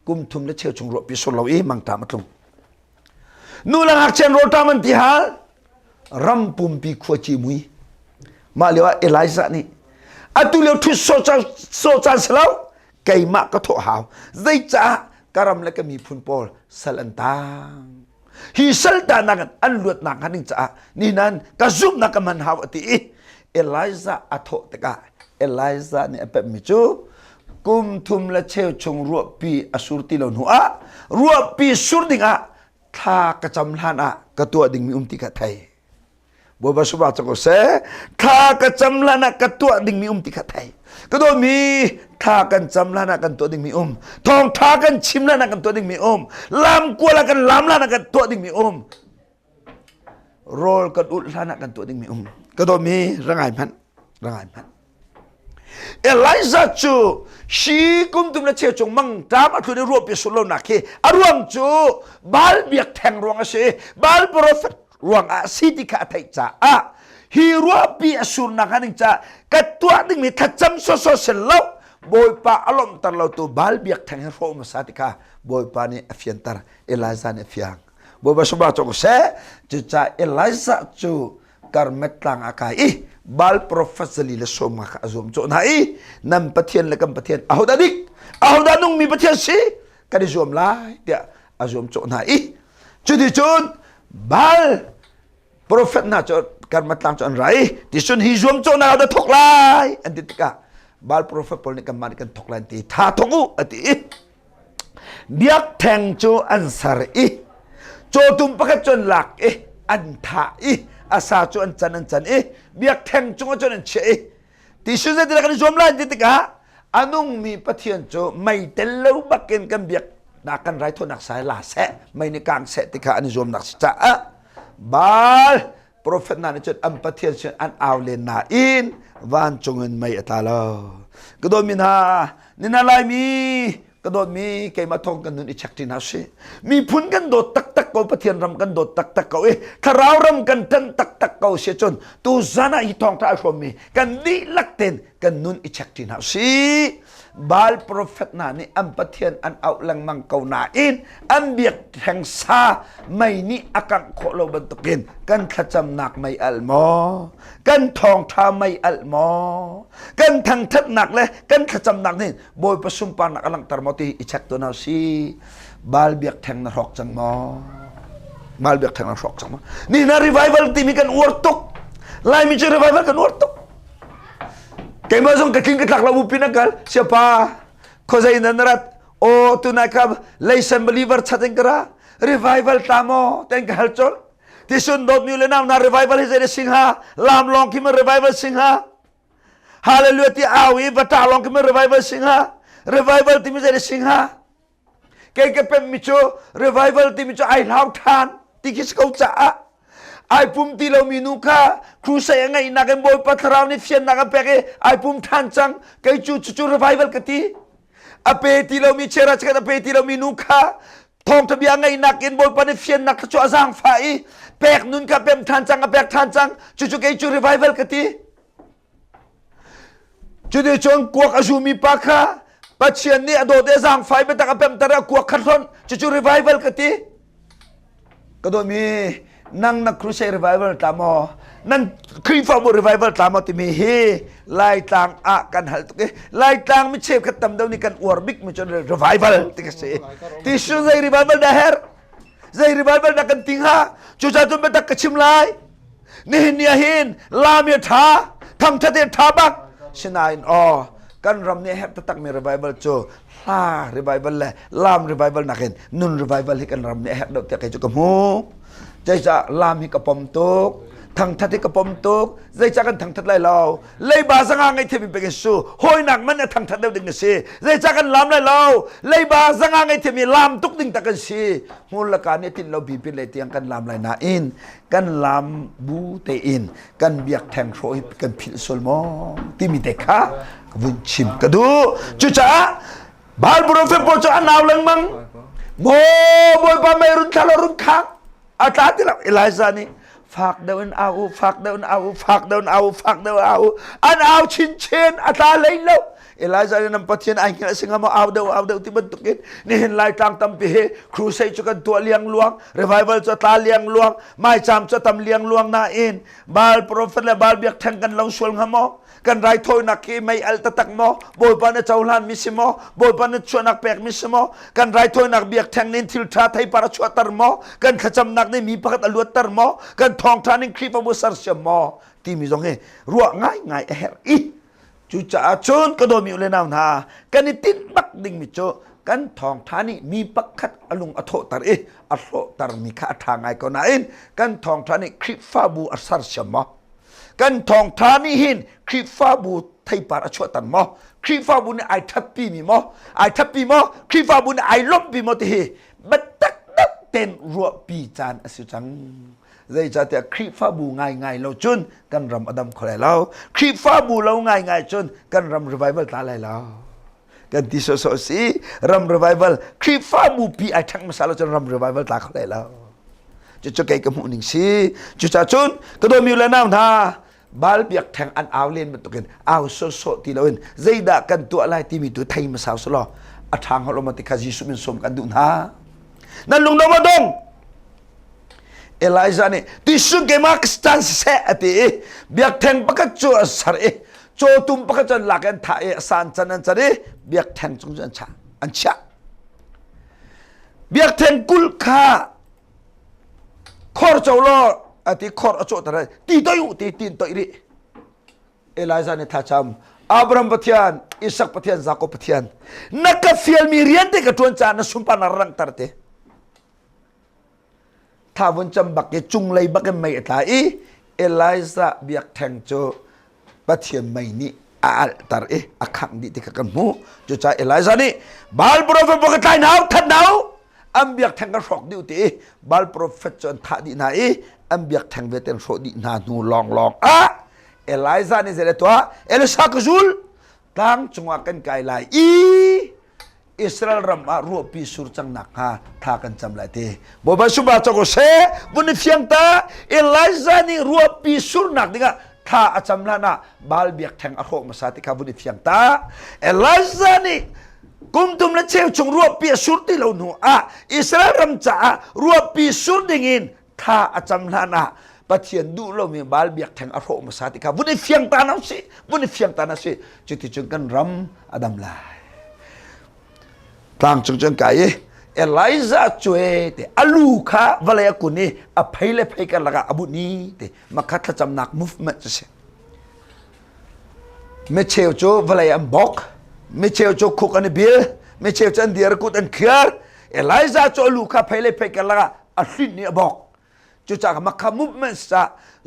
กุมทุมและเชี่ยวชงรบพิสุเรามังตามัดลงนู่นละหักเชนโรตามันที่หารำปุ่มปีขวจีมุยมาเรียกว่าเอลิซานี่อัตุเลียวทุโซจันสลาวไก่มากก็โถหาวใจจ้าการำและก็มีพุนปอลสลันตางฮิสัลตานักอันลวดนักหันนิจ้านี่นั้นกระซุ่มนักมันหาวตีเอลิซาอัโถตะกาเอลิซาเนี่ยเป็นมิจูกุมทุมและเชี่ยวชงรัวปีอสุรติลหัวรัวปีสุรดิงะท่ากระจำลานกระตัวดิ่งมีติกะไทยบัวบาสุบาจักเสท่ากระจำลานกระตัวดิ่งมีติกะไทยก็โดยมีท่ากันจำลานกันตัวดิ่งมีทองท่ากันชิมลานกันตัวดิ่งมีลามกัวลากันลามลานกันตัวดิ่งมีโรลกันอุดลานกันตัวดิ่งมีก็โดยมีร่างกายมันเอลิซาจูชีกุมตุมและเชี่ยวชงมังตามอัตุในรวบไปสุดแล้วนักอารวงจูบาลเบียกแทงรวงอาเชบาลโปรเฟตรวงอาสิติกาไทยจ้าฮีรวบปีอสุรนักนิจ้ากัดตัวนึงมีทัดจำโซเสลแล้วบอยปาอารมณ์ตลอดตัวบาลเบียกแทงรวงมาสิติกาบอยปานี่เฟียนตาเอลิซาเนี่ยเฟียงบอยบาสุบาจกเสจ้าเอลิซาจูการเม็ดลังอากาศบาลโปรเฟสซัลีเลสโซมาขazomโจนายนำปะเทียนและกันปะเทียนเอาดาดิกเอาดานุงมีปะเทียนสิกันดิzoomลายเดียazomโจนายจุดจุนบาลโปรเฟสน่าจะการมาตั้งโจนไรดิฉันฮิzoomโจนายเอาดาทกลายอันติดกะบาลโปรเฟสพอลนี่กันมากันทกลายตีท่าทกุอันติเบียกแทงโจอันสารโจตุมปะกันจนหลักอันท่าอาสาจวนจันเบียกแทงจงจนเชที่สุดจะได้กันจวมล้านจิตกะอันุงมีปะเทียนโจไม่เตลูบักเกนกันเบียกนักกันไรทุนักสายลาเสไม่ในกลางเสติกะอันจวมนักจ้าบาลโปรเฟตนั้นจุดอันปะเทียนอันเอาเลนาอินวันจงเงินไม่ตาลก็โดนมินานี่นาลายมีก็โดนมีเกมาทองกันนุนอิชักตินาสิมีพุนกันโดดตักเกาปะเทียนรำกันโดดตักเกาถ้าเรารำกันทันตักเกาเสียจนตูซานาฮิทองท่าชมมีกันดีลักเต็นกันนุนอิชักตินาสิบาลโปรเฟตนานี่อันปะเทียนอันเอาลังมังเกานาอินอันเบียกแห่งซาไม่นี่อากังโคโลบันตุกินกันขจำหนักไม่อัลมอกันทองท่าไม่อัลมอกันทางทัดหนักเลยกันขจำหนักนี่บอยประสุมปานนักลังตรมติอิชักตัวนาสิบาลเบียกแทงนรกจังมอบาลเบียกแทงนรกจังมอนี่นะรีไวเวลที่มีกันอวดตุกไล่มีเจอรีไวเวลกันอวดตุกKaya masong kaking-katak lang mo pinagkal, siya pa, kozay nanarat, o tunakab, laysan believer sa tingkara, revival tamo, tingkahal chol. Tisundot mi ulinam na revival hizay singha, lamlong kima revival singha. Hallelujah ti awi, batalong kima revival singha. Revival ti mi hizay singha. Kaya kapem micho, revival ti micho ay lautan, tikis kau caa. Ai pum tilaw minuka crusay ngay nagan boy patraw ni fian nakapeke ai pum tancang kay chu revival kati ape tilaw mi chera chaka ape tilaw minuka tong tabi ngay nakin boy pa ni fian nakachu azang fai pek nun ka pem tancang apek tancang chu kay chu revival kati chu de chong kuak azumi pa ka ปัจเจียนนี่อโดดเอซังไฟเป็นตะกะเปมตะระกวกขัดทนจู่ๆ revival กะติก็โดมีนั่งนักครูเซ revival ตามอนั่นครีฟาบู revival ตามอติมีเฮไล่ต่างอะกันหัลตุกไล่ต่างมิเชฟกะตำดาวนี่กันอวร์บิกมิจน revival ติกะเซติชุไซ revival ดาเฮรไซ revival นักกันติงฮาจู่ๆเป็นตะกะชิมไลนี่เนียหินลามยทาทำทะเดทาบักชนายอกันรำเนี่ยเฮตตักมี revival โจลา revival แลลาม revival นักเห็นนุน revival ให้กันรำเนี่ยเฮตดอกเตะใครจุกมูใจจะลามให้กระปอมตุกทางทัดให้กระปอมตุกใจจะกันทางทัดไล่เราเลยบาสังไงเทมิเป็นกันสู้หอยหนักมันเนี่ยทางทัดเดียวดึงกันสิใจจะกันลามไล่เราเลยบาสังไงเทมิลามตุกดึงตะกันสิมูลการเนี่ยติดเราบีเป็นเลยเตียงกันลามไล่นาอินกันลามบูเตอินกันเบียกแทงโรยกันพิลโซลมอที่มีเด็กค่ะวุ้นชิมกระดูจุจ้าบาลบุรเฟปโปจ้าหนาวลังมังโมบอยปาไม่รุนทะลรุนคักอาตาที่เราเอลิซานี่ฝากเดินเอาฝากเดินเอาฝากเดินเอาฝากเดินเอาอันเอาชินเชนอาตาเลยแล้วเอลิซานี่นำปัจจัยไอ้เงี้ยสิงห์มาเอาเดินที่บรรทุกนี่เห็นลายต่างตำปีครูเซจุกันตัวเลี้ยงลวงรีไวเวลจะตาเลี้ยงลวงไม่จำจะตำเลี้ยงลวงน่าอินบาลโปรเฟสและบาลเบียกแทงกันลงชวนหมอกันไรโทนักquiไม่อัลตะตักมอบอยปานเจ้าหลานมิสิมอบอยปานชวนนักแปกมิสิมกันไรโทนักเบียกแทงนินทิลทราไทยปาราชวตรมอกันขจำนักนี่มีพักอลวตรมอกันทองทานิครีปบุษรชมอที่มีตรงนี้รัวง่ายเอร์อีจุจ่าชนก็โดมีอุเลนาวนากันนี่ติดบักดิ่งมิโจกันทองทานี่มีปักขัดอลุงอโทตรอโทตรมีข้าทางไงก็น่าอินกันทองทานี่ครีฟาบูอัสรชมอกันทองทานี่หินครีฟาบูไทยปาราชวตันมอครีฟาบูนี่ไอทับปีมีมอไอทับปีมอครีฟาบูนี่ไอลบปีมอที่บัดตักดักเต็นรัวปีจานอสุจังใจจะแต่ครีฟาบูง่ายเราจนกันรำอดัมขอไหลเราครีฟาบูเราง่ายจนกันรำรีไวเวลตาไหลเรากันที่โซซีรำรีไวเวลครีฟาบูปีไอทั้งมาสาเราจนรำรีไวเวลตาขอไหลเราจะไกลกับหมู่หนึ่งสิจุดจนก็โดนมีแล้วน้ำท่าบาลเบียกแทงอันเอาเล่นมันตกกันเอาโซที่เราเห็นใจด่ากันตัวอะไรที่มีตัวไทยมาสาวสลออัฐางเขาลงมาติคาจิสุมินสมกันดูนะนั่นลุงดงมาดงเอลิซานี่ที่สุดเกมาคสตันเสอติเบียกแทงปะกัดโจสารโจตุมปะกัดจนหลักกันถ่ายสันจันนันจารีเบียกแทงจงจันชาอันชาเบียกแทงกุลคาคอร์เจ้าล้ออติคอร์อโจตระตีตัวอยู่ตีนตัวอีเอลิซานี่ท่าจำอับรามปะเทียนอิสักปะเทียนซาโกปะเทียนนักฟิลมีเรียนเด็กจวนจานสุมปานารังตระเตถ้าวันจำบักเกจุงเลยบักเกไม่ตายเอลิซาเบียกแทงโจปะเทียนไม่นี่อัลตระอักขังดิติกันมูจุจ่าเอลิซานี่บาลโปรเฟสบอกตายหนาวทัดหนาวอัมเบียกแทงกันรอกดิวตีบาลโปรเฟสจนท่าดีนายอัมเบียกแทงเวเตนโรดีนานูลองเอลิซานี่เสร็จตัวเอลิซากจูลตั้งจงว่ากันไกลไลอิสราเอลรำมารัวปีสุรจังหนักฮะท่ากันจำไรตีบ่บาสุบาจงเสบุญเฟียงตาเอลิซานี่รัวปีสุรหนักดิกะท่าอาจำลานะบาลเบียกแทงอโรมาสาติกาบุญเฟียงตาเอลิซานี่กุมตุมและเชลจงรัวปีสุรที่เราหนูอิสราเอลรำจ่ารัวปีสุรดิ่งท่าอาจำลานะปะเทียนดูเรามีบาลเบียกแทงอโรมาสาติกาบุญเฟียงตานะสิบุญเฟียงตานะสิจุดที่จงกันรำอดัมลายทางจงไก่เอลิซาช่วยแต่อลูคาวะเลยกุนี่อภัยเลยภัยกันละกะอบุนี้แต่มาคัดจำนัก movement จะเสียไม่เชี่ยวโจวะเลยอันบอกไม่เชี่ยวโจคุกอันเบียไม่เชี่ยวจันเดียร์กุดอันเขียร์เอลิซาโจอลูคาภัยเลยภัยกันละกะอันสิ้นเนี่ยบอกจุจากมาคัด movement ซะ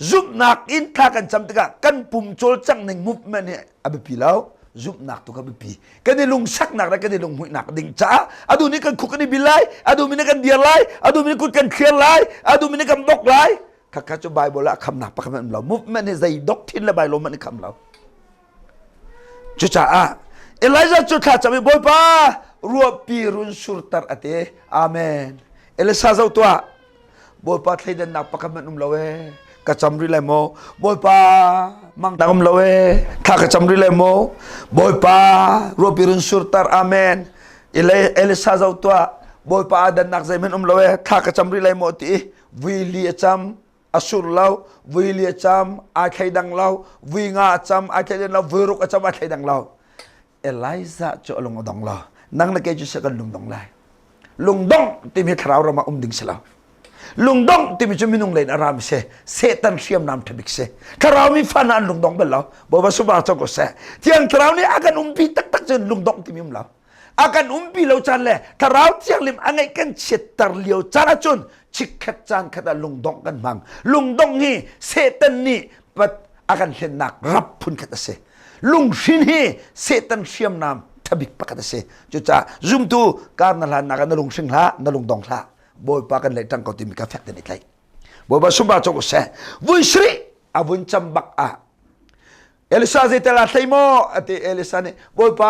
จุบนักอินท่ากันจำตะกะกันปุ่มโจลจังหนึ่ง movement เนี่ยอภิปีแล้วจุบนักตัวกับปีกันนี่ลุงสักนักแล้วกันนี่ลุงหุ่ยนักดิ่งจ้าอดูนี่กันคุกกันนี่บิลไลอดูมินี่กันเดียร์ไลอดูมินี่กุดกันเคลียร์ไลอดูมินี่กันบอกไลข้าข้าจะไบเบิลละคำหนักปะคำนั้นเรามุฟมันนี่ใจด็อกทินละไบเบิลมันนี่คำเราจุจ้าเอลิซาจุข้าจะไม่บ่อยป้ารัวปีรุนสุรตร์อเตอาเมนเอลิซาเจ้าตัวบ่อยป้าที่เดินนักปะคำนั้นเรา กะจำริไลโมบอยปามังตามลเวถ้ากะจำริไลโมบอยปารวปิรุนสุรตารอาเมนเอลิซาซาวตัวบอยปาดันนักใจเมนลเวถ้ากะจำริไลโมติวิลีจำasur lau vi li cham a khai dang lau vi nga cham a khai dang lau vi ruk cham a khai dang lau Eliza cho long dong lau nang na ke ju sa kan lung dong lai lung dong ti mi thrau ra ma ding sala lung dong ti mi chu minung lein aram se setan siam nam thabik se thrau mi fana lung dong bel lau bo ba su ba cho ko se tiang thrau ni akan pi tak tak chen lung dong ti mi lau akan pi lau chan le thrau tiang lim angai kan chetar liu chara chun chikat chan kada lungdong kan mang lungdong hi setan ni pat akan henak rap pun kata se lung shin hi setan siam nam thabik pa kata se chucha zoom tu karna la na kan lung sing la na lungdong la boy pa kan le tang ko ti mi ka fek ni tlai boy ba sumba chok se vui sri avun chambak a Elisa zitela thaimo ati Elisa ni boy pa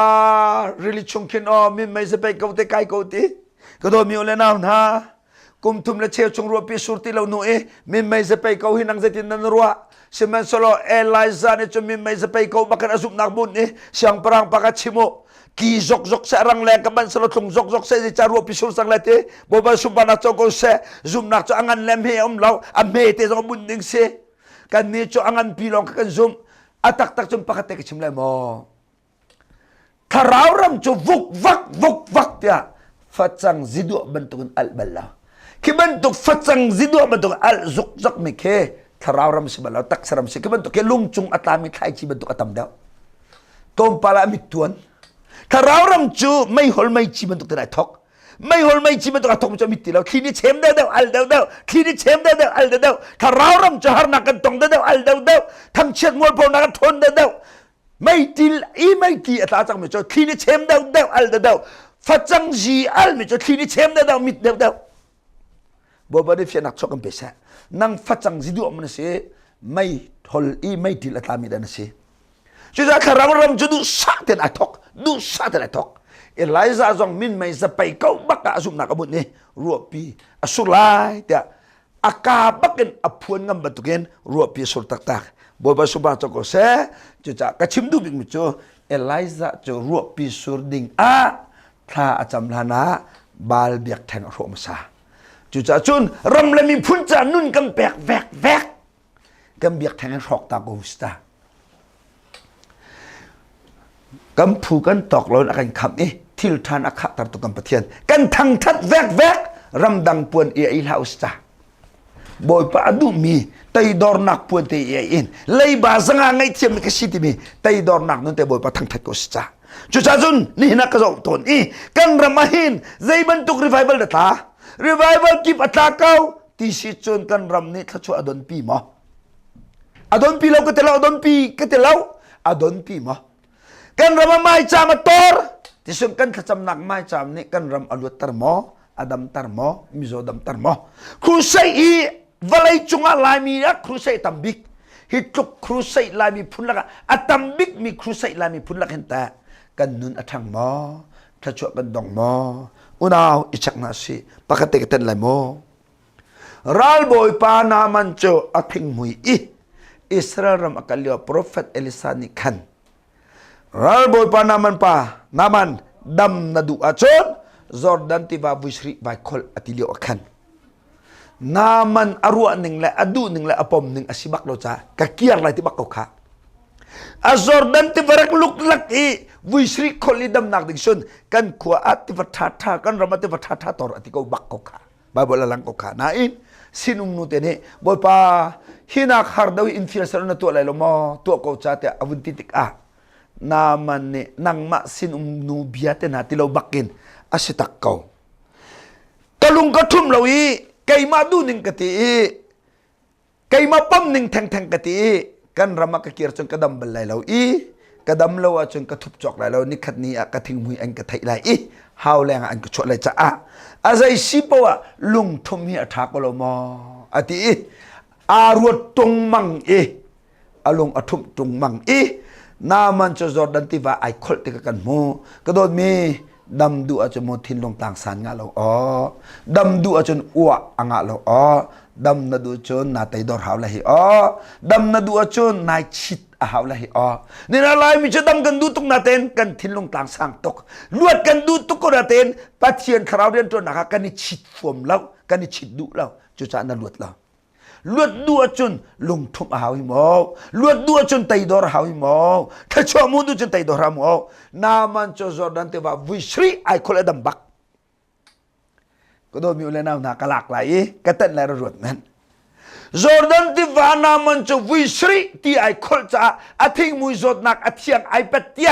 really chungkin o min mai se pe ko te kai ko ti ko do mi ole naw na kum tum le cheu chung ro pi surti lo nu e min mai ze pe ko hinang ze tin nan ruwa simen solo Eliza ne chu min mai ze pe ko bakan azuk nak bun e siang parang pakat chimo ki zok zok sa rang le ka ban solo tung zok zok se cha ro pi sur sang le te bo ba su ba na cho ko se zum nak cho angan lem he law a me te zo bun ding se kan ni cho angan pi long kan zum atak tak chum pakat te chim le mo tharau ram chu vuk vak tia fatang zidu bentukun al balla kibantuk fatsang zidu bentuk al zuk zak mikhe tharau ram sibala tak saram se kibantuk ke lungchung atami khai chi bentuk atam daw tom pala mituan tharau ram chu mai hol mai chi bentuk tai thok mai hol mai chi bentuk athok chu mitti law khini chem daw al daw khini chem daw al daw tharau ram chu har nakan tong daw al daw tham chet mol pon nakan thon daw mai til I mai ki ata chang me chu khini chem daw al daw fatsang ji al me chu khini chem daw mit daw boba de fianak chokam pesa nang fachang zidu amna se mai thol I mai til atami dan se chuja kharam ram judu saten athok du saten athok Eliza jong min mai za pai kau baka azum nak abut ni ruapi asulai ta aka baken aphuan ngam batuken ruapi sur tak tak boba suba choko se chuja kachim du big micho Eliza cho ruapi sur ding a tha acham lana bal biak thang ro masa chucha chun ram le mi phun cha nun kam pek vek kam biak thang rok ta ko sta kam phu kan tok lon akan kham e thil than akha tar to kam pathian kan thang that vek ram dang puan e I haus ta boy pa adu mi tai dor nak puan te e in lei ba zanga ngai thiam ka siti mi tai dor nak nun te boy pa thang that ko sta chucha chun ni na ka zo ton I kan ramahin zai bantuk revival da ta revival keep atakau ti si chun kan ram ni thachu adon pi mo adon pi lo ka telaw adon pi ka telaw adon pi mo kan ram mai cham tor ti sun kan thacham nak mai cham ni kan ram alut tar mo adam tar mo mizo dam tar mo crusai I valai chunga lai mi ya crusai tambik hituk crusai lai mi phunlaka atambik mi crusai lai mi phunlak henta kan nun athang mo thachu kan dong mo unaw ichak na si pakate keten lai mo ral boy pa na man cho athing mui I Israel ram akalio prophet Elisa ni khan ral boy pa naman dam na du achon Jordan ti ba busri ba khol atilio akhan naman arua ning la adu ning la apom ning asibak lo cha kakiar lai ti bakko kha a Jordan ti barak luklak I Wisri kolidam nak dingsun kan khua ati wathatha kan ramati wathatha tor ati ko bakko kha babala lang ko kha nain sinung nu te ne boy pa hina khardawi influencer na to lai lo mo to ko cha te avunti tik a naman ne nangma sinung nu biate na tilaw bakin asitak ko talung kathum lawi kay ma du ning kati kay ma pam ning thang kati kan rama ka kirchon kadam balai law I kadam law achon ka thup chok lai law ni khat ni ka thing mui an ka thai lai I haw lenga an ka chot lai cha a azai sipawa lung thum hi atha ko lo mo ati arut tung mang alung athum tung mang naman cho Jordan ti va ai khol te ka kan mo kadon mi ดำดูอาจนโมทินลงต่างสารงาเราอ๋อดำดูอาจนอ้วอ่างาเราอ๋อดำนาดูจนนาไตดอร์หาวละหิอ๋อดำนาดูอาจนนายชิดหาวละหิอ๋อนี่นะลายมิจะดำกันดูตุกนาเตนกันทินลงต่างสางตกลวดกันดูตุกกนาเตนปัจเจียนคราวเรียนตัวนะคะกันนี่ชิดฟมเรากันนี่ชิดดุเราจุจานาลวดเราลวดดัวจนลงทุมหาวหิมอลวดดัวจนไตดอร์หาวหิมอถ้าชัวมุนดูจนไตดอร์หาวหิมอนามันจะจอดันเตว่าวิสรีไอคอลดัมบักก็โดนมีอุเลนาวนักลักไหลกระตันและรวดนั้นจอดันที่ว่านามันจะวิสรีที่ไอคอลจะอาทิงมุยจดนักอาทิยงไอเป็ดเตีย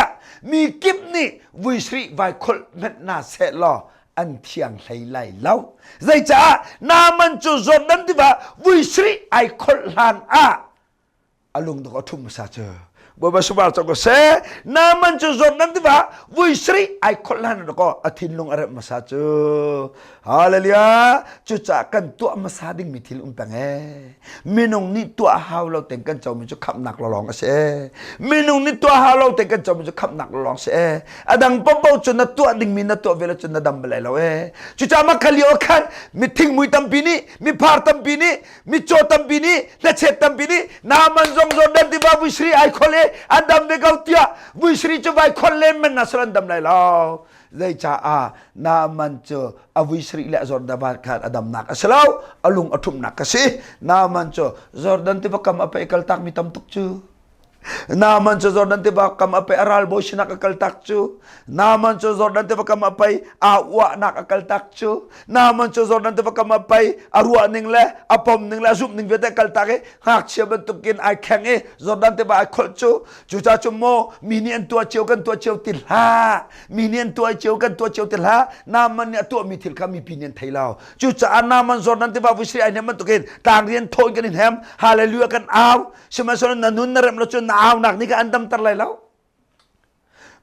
มีกิบนี่วิสรีไวคอลเม็ดนาเซลออันเทียงไหลเล่าใจจ้านามันจะจดนั้นที่ว่าวิสรีไอคอลลานอาลุงต้องเอาทุ่มซาเจอบ่สบายจังก็เสนามันจะจดนั้นที่ว่าวิสรีไอคอลลานก็อาทินลงอะไรมาซาเจอฮาเลลูยาจุจากันตัวมาซาดิ้งมีทิลปังมินงนี่ตัวหาวเราแต่งกันเจ้ามันจะขับหนักลองเสมินงนี่ตัวหาวเราแต่งกันเจ้ามันจะขับหนักลองเสอดังปอบจนตัวดิ้งมีนตัวเวลาจนดำเบลเราจุจามาคลีโอคันมีทิ้งมุยตัมปีนี้มีพาร์ตัมปีนี้มีโจตัมปีนี้และเชตัมปีนี้นามันจงจดันที่ว่าวิสรีไอคอลอันดำเบกเอาเตียวิสรีจะไวคอลเลมันนัสรันดำเลยเราใจจ้านามันจะอวิสรีและจอร์ดาบาร์ขาดอดัมนักสลาวอลุงอทุมนักสินามันจะจอร์ดันที่ว่ากำapa ikal tak mitam tukcu naman sa Jordan tiba kam apa aral bo sinak akal takcu naman sa Jordan tiba kam apa awa nak akal takcu naman sa Jordan tiba kam apa arwa ning le apom ning le zup ning vete akal take hak sia bentukin ai khang Jordan tiba ai kholcu juja chumo minian tua chiu kan tua chiu tilha minian tua chiu kan tua chiu tilha naman ne tua mi til kami pinian thailau juja naman Jordan tiba wisri ai ne man tukin tang rian thoi kan in hem hallelujah kan aw sima son nanun na rem lo chun naaw nak ni ka andam tarlay law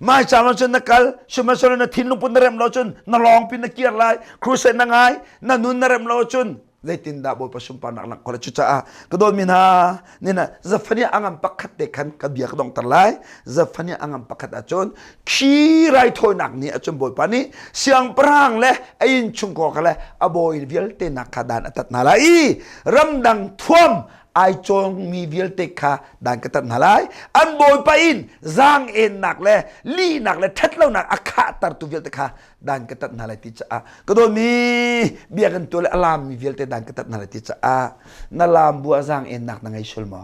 mai chama chun nakal sima son na thinung pun na rem lo chun na long pin na kiar lai crusade na ngai nanun na rem lo chun zai tinda bo pasumpa nak nak kola chucha kadon min ha nina zafani angam pakhat de khan kabiak dong tarlai zafani angam pakhat achon khi rai thoi nak ni achon boy pani siang prang le ain chung ko kale aboy vial te nakadan atat nalai ramdang thuam ai chong mi vial te kha dan katat nalai an boy pa in zang en nak le li nak le that lo nak akha tar tu vial te kha dan katat nalai ti cha kadon mi biakan tu le alam mi vial te dan katat nalai ti cha nalam bua zang en nak na ngai sulma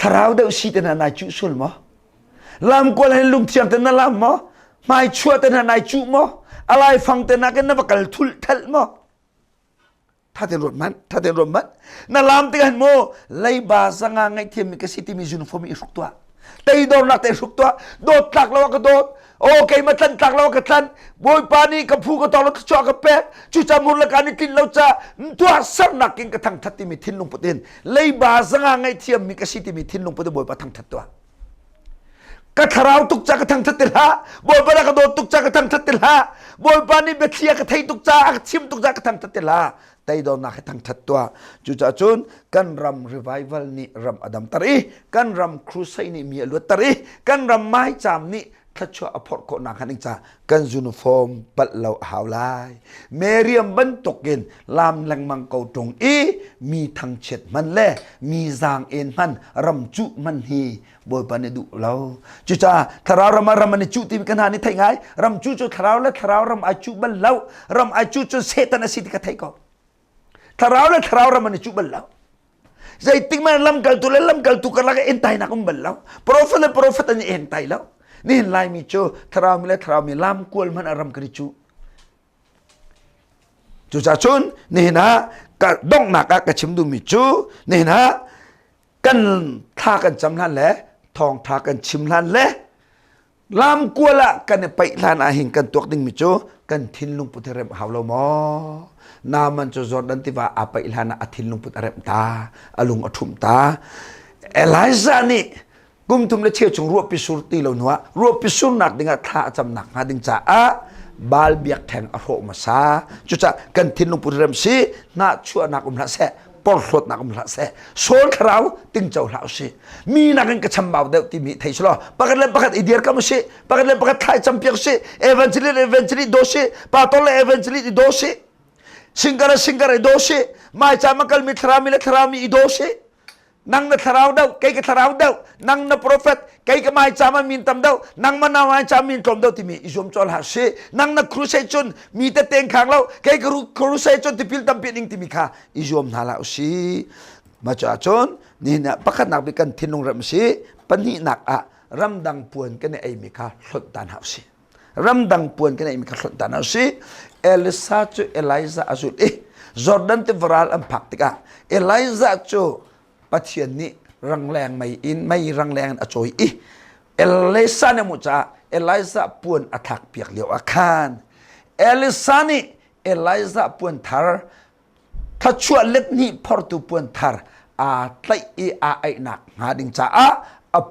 tharau de usi te na nai chu sulma lam ko le lum thiam te na lam mo mai chua te na nai chu mo alai phang te na ke na bakal thul thal moถ้าเต็นรถมันนาลามติกันโมไลบาสังงไงเทียมมีกสิติมีจุนฟอมีสุกตัวแต่อีโดนนักแต่สุกตัวโดดตักแล้วก็โดดโอเคมาทันตักแล้วก็ทันบอยปานีกับผู้ก็ตอแล้วก็จ่อกับแป๊กจุจามุลการนี่กินแล้วจะตัวสักนักกินกระทั่งทัดที่มีทิ้นลงประเด็นไลบาสังงไงเทียมมีกสิติมีทิ้นลงประเด็นบอยปาทั้งทัดตัวกระทราวตุกจากกระทั่งทัดติลฮะบอยปานกระโดดตุกจากกระทั่งทัดติลฮะบอยปานีเบทียกระไทยตุกจากชิมตุกจากกระทั่งทัดติลฮะไตดอนนักทั้งทัดตัวจุจาจุนกันรำ revival นี่รำอดัมตรีกันรำครูไซนี่มีอลวตรีกันรำไม้จามนี่ทัชชัวอพอร์ตโคนักนิจ้ากันยูนิฟอร์มปัดเหล่าหาวลายเมรียมบันตกเกนลามแรงมังเกาตรงมีทั้งเช็ดมันแลมีจางเอ็นมันรำจุมันฮีบอยปานดุเราจุจ้าทารารำมันจุติมกันหานี่ไทยไงรำจุทาราวและทารารำอาจุบันเล่ารำอาจุเซตันสิทธิกไทยก็ทาราวและทาราวรำมันจุบันเล่ใจติงมันลำกัลตุเลลำกัลตุกันละก็เอ็นไทยนักบันเล่าโปรเฟตอันนี้เอ็นไทยเล่านี่เห็นลายมีโจทาราวมีและทาราวมีลำกวลมันอารมณ์กริจูจุจ่าชุนนี่นะกะดงนักกะชิมดูมีจูนี่นะกันทากันจำนั่นแหละทองทากันชิมนั่นแหละลำกวละกันไปลานอาหิงกันตัวดิ่งมีโจกันทินลุงพุทธเรมหาวเราหมอนามันจะจอดันที่ว่าอาไปลานอาทินลุงพุทธเรมตาอลุงอทุมตาเอลิซานี่กุมทุมเลเชี่ยวจงรัวพิสูจน์ตีเราหนัวรัวพิสูจน์หนักดิ่งท่าจำหนักหาดิ่งจ่าบาลเบียกแทงอโรมาซาจุจ่ากันทินลุงพุทธเรมสีน่าชั่วนักนักแสป ปอลสดนักมละเสโซนคราวติงเจ้าลาวสิมีนักกันกระชำบ่าวเดวที่มีไทยชลอปากเล่นปากอีเดียร์ก็ไม่ใช่ปากเล่นปากไทยจำเปียกสิเอเวนเจลีโดสิปาโตเลเอเวนเจลีโดสิสิงการโดสิมาจามักลมิทรามิโดสิnang na tharaw daw kay ka tharaw daw nang na prophet kay ka mai chama min tam daw nang mana mai chama min tom daw ti mi izom chol ha se nang na crusade chon mi te teng khang law kay crusade chon ti pil tam pin ing ti mi kha izom hala si ma cha chon ni na pakat nak bi kan thinung ram si pani nak a ramdang puan kan ai mi kha hlot tan ha si ramdang puan kan ai mi kha hlot tan ha si Elisa chu Eliza azul Jordan te varal am phaktika Eliza chuปะเทียนนี้รังแรงไม่รังแรงอจอยเอลิซาเนี่ยมุจ้าเอลิซาป่วนอัฐักเปียกเหลียวอาคารเอลิซานี่เอลิซาป่วนทาร์ถ้าชั่วเล็กนี้พอร์ตูป่วนทาร์ไตไอหนักหาดิงจ้า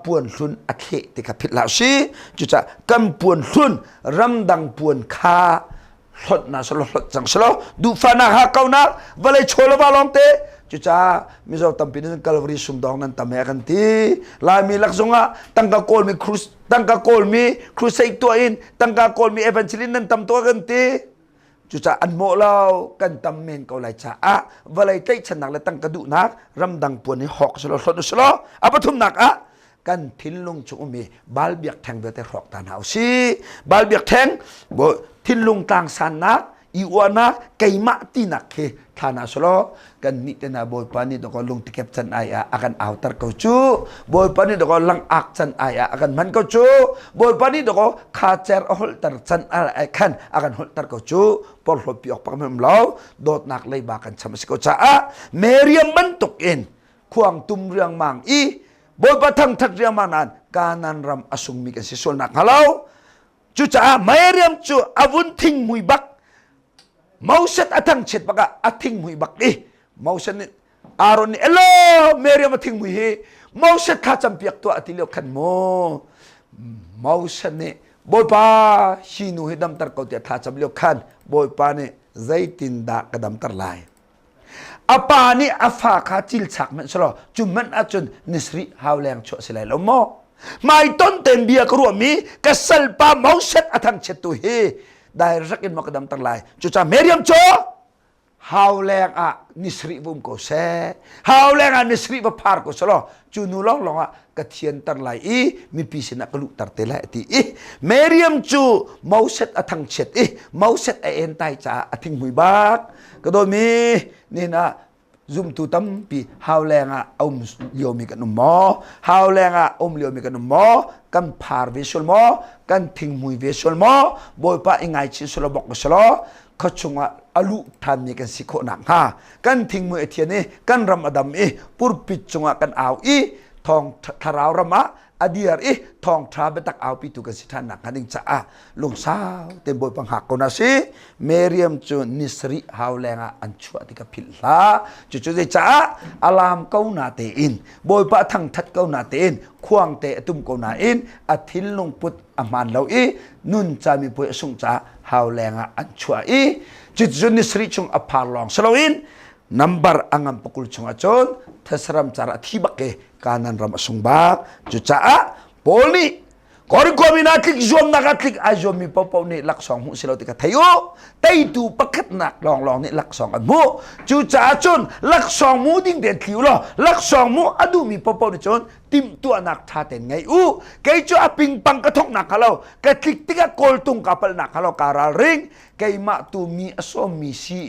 ป่วนลุนอเคติกับพิลาชีจุจ้ากำป่วนลุนรำดังป่วนคาหดนะสโลหดจังสโลดูฟานาฮาเกานักวะเลยโชลวาลองเตจุจ้ามิจาวตัมปินนันกัลวรีสุมดองนันตัมเอกันทีลายมีลักษณะตั้งกะโกลมีครูตั้งกะโกลมีครูเซกตัวอินตั้งกะโกลมีเอเวนเจลินนันตัมตัวกันทีจุจ้าอันโมลาวกันตัมเมนเกาไลจ้าวะไลเตชนักและตั้งกระดุนักรำดังปวนให้หอกสโลสโลสโลปทุมนักกันทิ้นลงจุมีบาลเบียกแทงเวทหอกตานหาวซีบาลเบียกแทงบ่ทิ้นลงต่างสันนักอีวานะไกมะตีนักเคทานาสโลกันนิเตนาบอยปานิดก็ลงติเก็บจันไอakanเอาตรเกาจูบอยปานิดก็ลังอักจันไอakanมันเกาจูบอยปานิดก็คาเจอร์ฮอลตรจันไอคันakanฮอลตรเกาจูปอลฮอปีออกปากมันเล่าโดดนักเลยบากันชมสิกจ้าเมเรียมมันตกเอ็นควงตุมเรื่องมังอีบอยปะทังทัดเรื่องมังนั้นการนันรำอสุงมีกันสิส่วนนักฮัลโหลจูจ้าเมเรียมจูอาวุธทิ้งมุยบักMauset atang chet baga ating mui bakli Mauset ni Aaron ni elo Miriam ating mui he Mauset ka champiak to atilio kan mo Mauset ni boy pa sinu hidam tar kau tia tha chamlio kan boy pa ni zaitin da kadam tar lai apa ni afa ka chil chak men sro chumman achun nisri hawleng cho silai lo mo mai ton ten bia kru mi kasal pa Mauset atang chet tu heได้รักอินมากระดำตั้งหลายจุจ้าเมริยมโจฮาวแรงนิสริบุมโกเซฮาวแรงนิสริบพาร์โกสโลจูนูลองกระเทียนตั้งหลายมีปีศาจกลุตัดเตละตีเมริยมจูเมาเซตอทังเช็ดเมาเซตเอ็นไตจ้าอธิงมุยบักก็โดยมีนี่นะซุมตูตัมปีฮาวแรงอมเลียวมีกันนุ่มหมอฮาวแรงอมเลียวมีกันนุ่มหมอกันพาร์เวชลหมอกันทิ้งมุยเวชลหมอบอยป้าอิงไงชิสโลบอกสโลเขาชงอาลุทานมีกันสิโคนังฮะกันทิ้งมุยเทียนี่กันรำอดัมปุรปิจงกันเอาทองทาราวรำอดียร์ทองทราเบตักเอาปิตุกันสิท่านนักกันดิงจ้าลงสาวเต็มบอยปังหักคนนั้นสิเมริยมจูนิสริฮาวแรงอันชั่วที่กับพิลลาจู่ๆจ้าอารามเก้านาเตอินบอยปะทั้งทัดเก้านาเตอินควงเตตุมเก้านาอินอาทิลลงปุตอามันเรานุนจามีปุยสุงจ้าฮาวแรงอันชั่วจู่ๆนิสริจงอภาลองสโลอินnumber angam pukul chunga chon thesram cara thibake kanan ram sungbak jucha polni kori kominatlik zom nakatlik azom mi popau ni laksong hu silo tika thayo taitu pakat nak long ni laksong admu jucha chon laksong mu ding den thiu lo laksong mu adu mi popau ni chon tim tu anak tha ten ngai u kai chu aping pang ka thok nak halo ka klik tika kol tung kapal nak halo karal ring kai ma tu mi asom mi si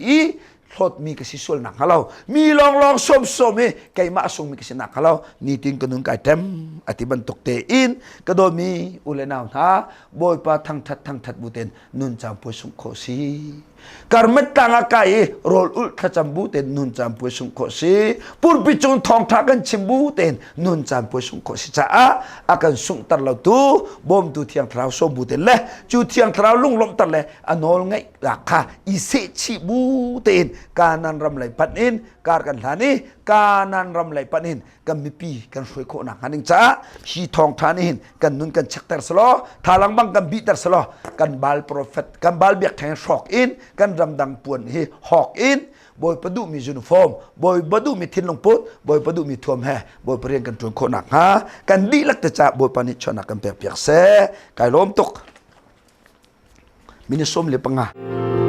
ทอดมีกสิส่วนหนักเขามีลองส้มไก่มาส่งมีกสิหนักเขานี่ติงกนุนไก่เต็มอธิบันตกเตอินก็โดยมีอุเลนาวท่าบอยปาทั้งทัดบุเตนนุนจามปุยสุงโคซีการเมตตางากายโรลอุลทัจำบุเตนนุนจามปุยสุงโคซีปุรปิจงทองทักันชิมบุเตนนุนจามปุยสุงโคซีจ้าอากันสุงตัดเราตูบอมตูเทียงเท้าส้มบุเตนเล่จูเทียงเท้าลุ่งลมตัดเล่อนอลไงราคาอิเซชิบุเตนการนันรำไหลปันอินการกันหานี้การนันรำไหลปันอินกันมีปีกันช่วยโคนักหันอิงจ้าชีทองทานินกันนุนกันชักเตอร์สโลทาลังบังกันบีเตอร์สโลกันบาลโปรเฟตกันบาลเบียกแทงช็อกอินกันรำดังปวนเฮฮอกอินบ บอยประดูมียูนิฟอร์มบอยประดูมีทินลงพุทบอยประดูมีทวมแห่บอยเปรียงกันจวนโคนักฮะกันดีลักแต่จ่าบอยปานิชนักกันเปียกเปียกเสกายล้มตกมินิสมเลปังอ่ะ